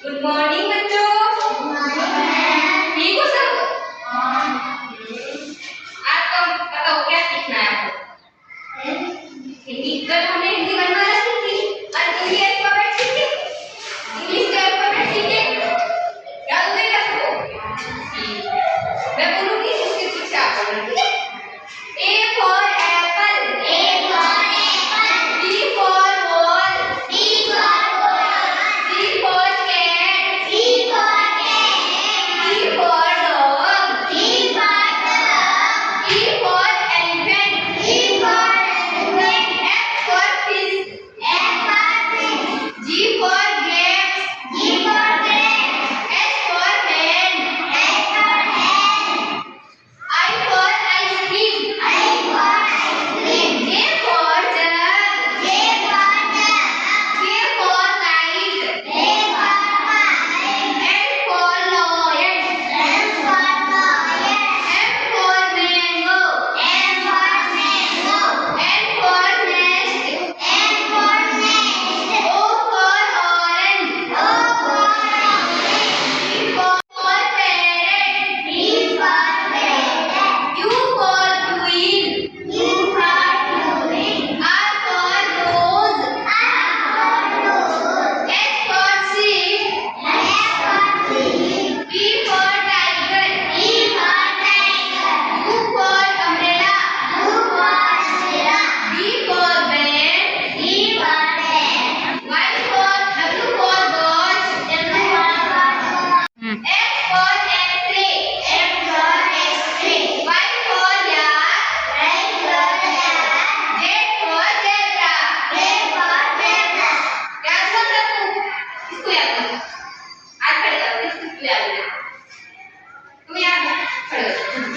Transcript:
Good morning बच्चों। ठीक हो सब? आज तो बताओ क्या सीखना है आपको? हिंदी। कल हमने हिंदी वर्णमाला सीखी और इंग्लिश अल्फाबेट सीखे। इंग्लिश के अल्फाबेट सीखे। याद हो गया सबको? मैं बोलूंगी उसके पीछे आप बोलना, ठीक है? A for apple. A for apple. B for ball. B for ball. C for cat. C for cat. D for dog. D for dog. E for elephant. E for elephant. F for fish. F for fish. G for grapes. G for grapes. H for hen. H for hen. I for ice cream. I for ice cream. J for jug. J for jug. K for kite. K for kite. L for lion. L for lion. M for mango. M for mango. N for nest. N for nest. O for orange. O for orange. P for parrot. P for parrot. U for queen. U for queen. R for rose. R for rose. S for sheep. S for sheep. T for tiger. T for tiger. U for umbrella. U for umbrella. B for band. B for band. Y for W for watch. W for watch. X for X-ray. X for X-ray. Y for yak. Y for yak. Z for zebra. Z for zebra. याद हो सबको? इसको याद करो। आज खड़े करो, इसको याद करना। तुम याद करो, खड़े करो।